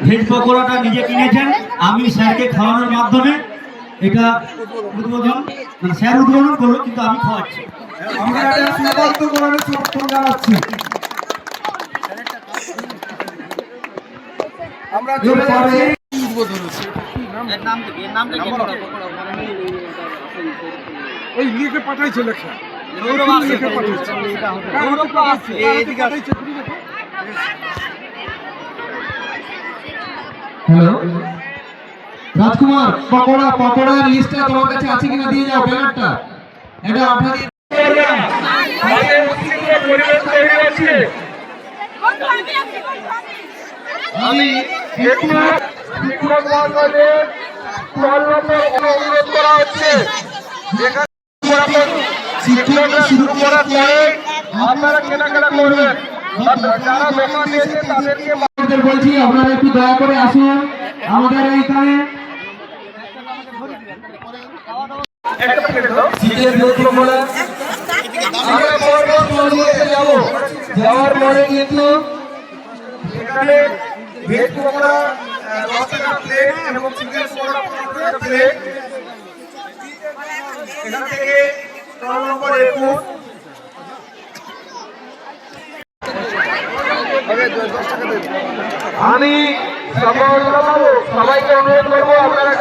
Veg পকোড়াটা নিজে কিনেছেন, আমি স্যারকে খাওয়ানোর মাধ্যমে এটা উদ্বোধন, মানে স্যার উদ্বোধন করলো কিন্তু আমি খাওয়াচ্ছি। আমরা এটা সুবন্ত করে সমর্থন জানাচ্ছি। আমরা চলে যাচ্ছি উদ্বোধন হচ্ছে। এর নামটা কি ওই লিখে পাঠাইছে লেখা লিখে পাঠাইছে এইদিকে পাঠাইছে। হ্যালো রাজকুমার, পকোড়ার লিস্টটা তোমার কাছে আছে কিনা দিয়ে যাও ব্যানারটা। এটা আপনাদের আমি অনুরোধ করা হচ্ছে, যেখানে শুরু করার পরে আপনারা কেনাকাটা করবেন। যারা দোকান দিয়েছে তাদেরকে বলছি আপনারা একটু দয়া করে আসুন আমাদের এইখানে। যাওয়ার পরে কিন্তু এখানে ভেজ পকোড়া 10 টাকা প্লেট এবং চিকেন পকোড়া 15 টাকা প্লেট। এখান থেকে স্টল নম্বর 21 আমি সবাইকে অনুরোধ করবো আপনারা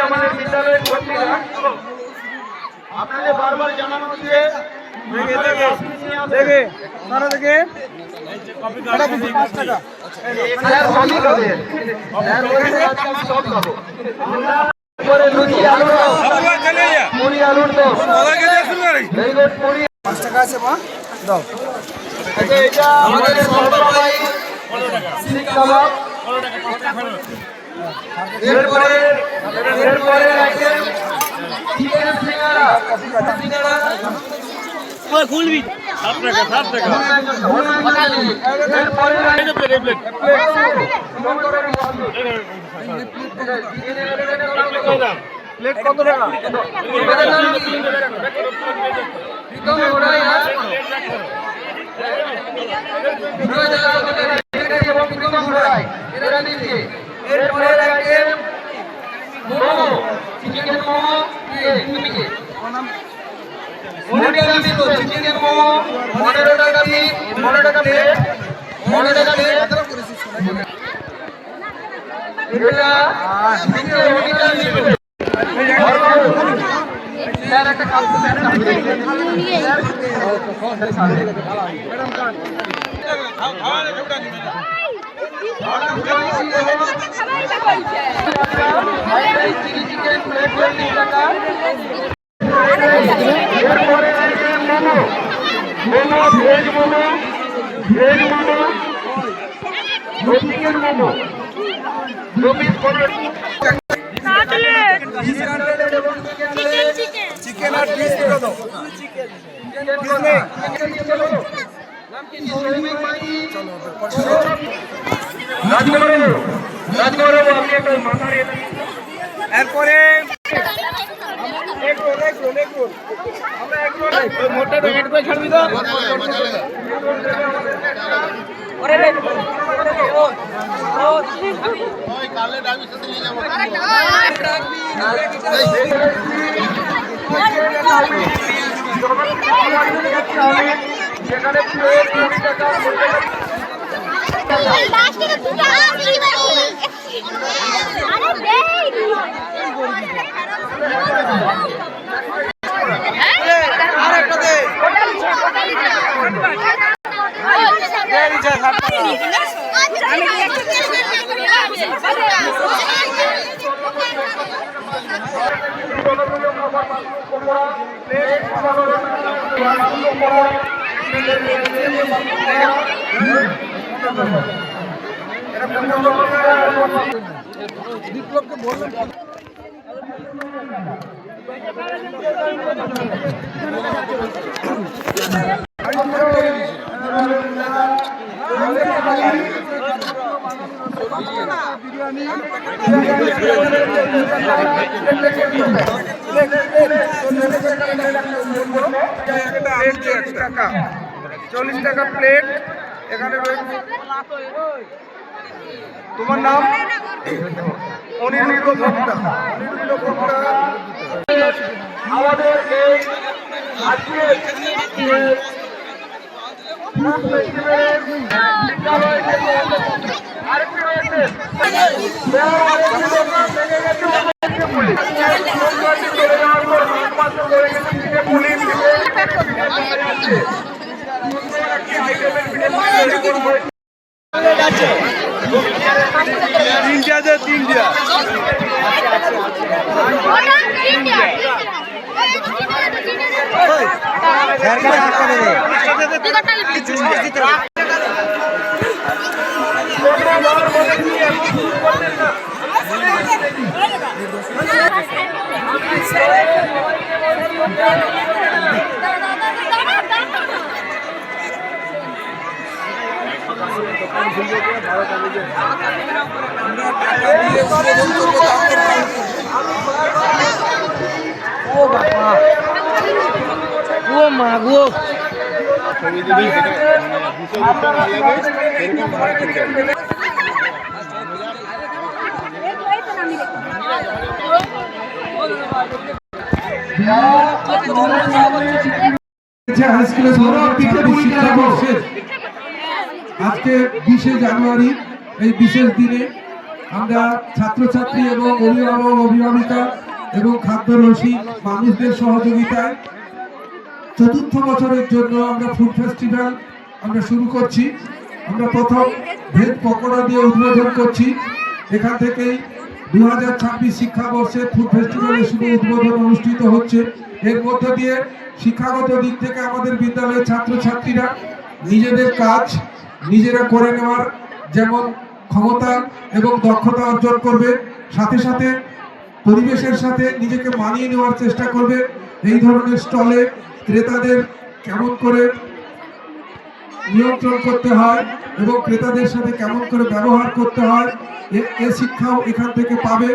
আমাদের বিদ্যালয়ের ভর্তি আপনাদের বারবার জানানো হচ্ছে আছে মা দাও। এটা আমাদের এরপরে চিকেন সিঙ্গাড়া খুলবি 7 টাকা 7 টাকা। প্লেট কত টাকা? চিকেন মোমো 15 টাকা পিস, 15 টাকা প্লেট, 15 টাকা প্লেট। এটা স্যার একটা কাজ momo, veg momo, veg momo, chicken momo 2 piece 15 chicken আর পিস করে দাও। রাজকুমার আপনি একটা মাথা এরপরে মোটা প্যাকেট করে ছাড়বি তো কালে ডাবির সাথে নিয়ে যাবো। সেখানে 20 টাকা বিপ্লবকে বললাম টাকা 40 টাকা প্লেট এখানে রয়েছে। তোমার নাম? অনিরুদ্ধ ভক্তা। অনিরুদ্ধ ভক্তা আমাদের এই আজকে আরেকটি রয়েছে চলে যাওয়ার পর মাত্র রয়ে গেছে পুলিশ তিনটা ও মা গো আজকে 20শে জানুয়ারি এই বিশেষ দিনে আমরা ছাত্রছাত্রী এবং অভিভাবক অভিভাবিকা এবং খাদ্যরসিক মানুষদের সহযোগিতায় 4র্থ বছরের জন্য আমরা ফুড ফেস্টিভ্যাল আমরা শুরু করছি। আমরা প্রথম ভেজ পকোড়া দিয়ে উদ্বোধন করছি। এখান থেকেই 2026 শিক্ষাবর্ষে ফুড ফেস্টিভ্যালের শুভ উদ্বোধন অনুষ্ঠিত হচ্ছে। এর মধ্য দিয়ে শিক্ষাগত দিক থেকে আমাদের বিদ্যালয়ের ছাত্রছাত্রীরা নিজেদের কাজ নিজেরা করে নেওয়ার যেমন ক্ষমতা এবং দক্ষতা অর্জন করবে, সাথে সাথে পরিবেশের সাথে নিজেকে মানিয়ে নেওয়ার চেষ্টা করবে। এই ধরনের স্টলে ক্রেতাদের কেমন করে নিয়ন্ত্রণ করতে হয় এবং ক্রেতাদের সাথে কেমন করে ব্যবহার করতে হয় এ শিক্ষাও এখান থেকে পাবে।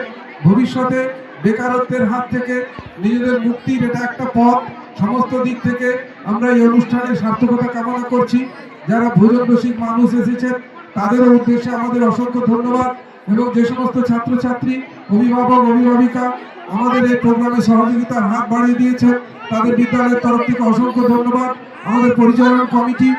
ভবিষ্যতে বেকারত্বের হাত থেকে নিজেদের মুক্তির এটা একটা পথ। সমস্ত দিক থেকে আমরা এই অনুষ্ঠানের সার্থকতা কামনা করছি। যারা ভোজন রসিক মানুষ এসেছেন তাদেরও উদ্দেশ্যে আমাদের অসংখ্য ধন্যবাদ এবং যে সমস্ত ছাত্রছাত্রী অভিভাবক অভিভাবিকা আমাদের এই প্রোগ্রামে সহযোগিতার হাত বাড়িয়ে দিয়েছেন তাদের বিদ্যালয়ের তরফ থেকে অসংখ্য ধন্যবাদ। আমাদের পরিচালনা কমিটি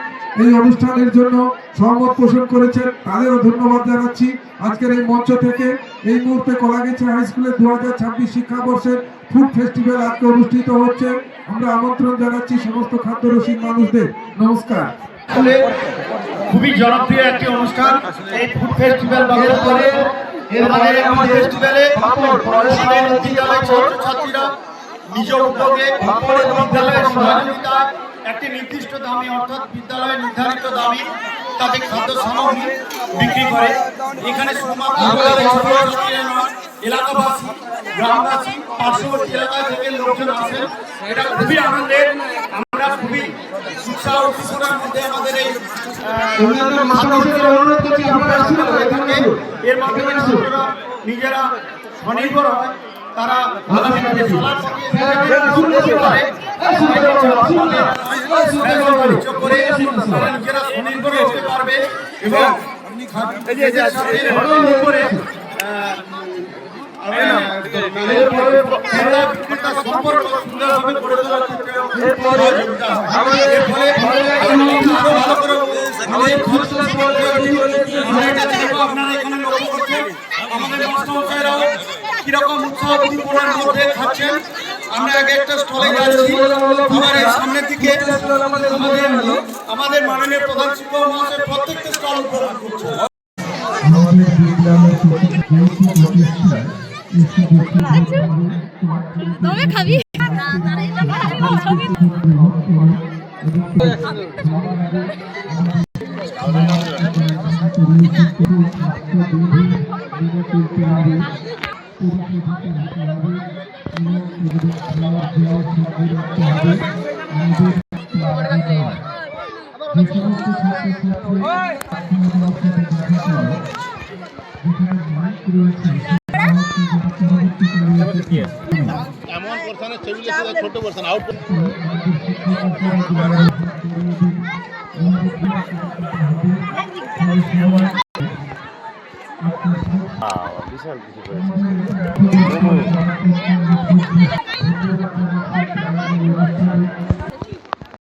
এই অনুষ্ঠানের জন্য সহমত পোষণ করেছেন, তাদেরও ধন্যবাদ জানাচ্ছি। আজকের এই মঞ্চ থেকে এই মুহূর্তে কলাগাছি হাই স্কুলের 2026 শিক্ষাবর্ষের ফুড ফেস্টিভ্যাল আজকে অনুষ্ঠিত হচ্ছে। আমরা আমন্ত্রণ জানাচ্ছি সমস্ত খাদ্যরসিক মানুষদের। নমস্কার। খুবই জনপ্রিয় একটি অনুষ্ঠান এই ফুড ফেস্টিভ্যাল ফেস্টিভ্যালে বিদ্যালয়ের ছাত্রছাত্রীরা নিজ উদ্যোগে বিদ্যালয়ের সহযোগিতা একটি নির্দিষ্ট দামে অর্থাৎ বিদ্যালয়ের নির্ধারিত দামে তাদের খাদ্য সামগ্রী বিক্রি করে। এখানে এলাকাবাসী গ্রামবাসী পার্শ্ববর্তী এলাকা থেকে লোকজন আসেন। এটা খুবই আনন্দের। আমরা খুবই উৎসাহ উদ্দীপনার মধ্যে আমাদের এই এর মাধ্যমে ছাত্ররা নিজেরা স্বনির্ভর হয়। তারা নিজেরা স্বনির্ভর হতে পারবে এবং সম্পর্ক সুন্দরভাবে গড়ে তোলার ক্ষেত্রে আপনারা এখানে লক্ষ্য করছেন আমাদের মাস্টারমশাইরাও কিরকম উৎসাহ উদ্দীপনার মধ্যে খাচ্ছেন। আমরা আগে একটা স্টলে যাচ্ছি, আমার এই সামনের দিকে আমাদের মাননীয় প্রধান শিক্ষক মহাশয় প্রত্যেকটা স্টল উদ্বোধন করছে। তুমি খাবি এমন পার্সনের ছবি লেখা ছোট পার্সন আউট Thank you. বিশাল কিছু করেছে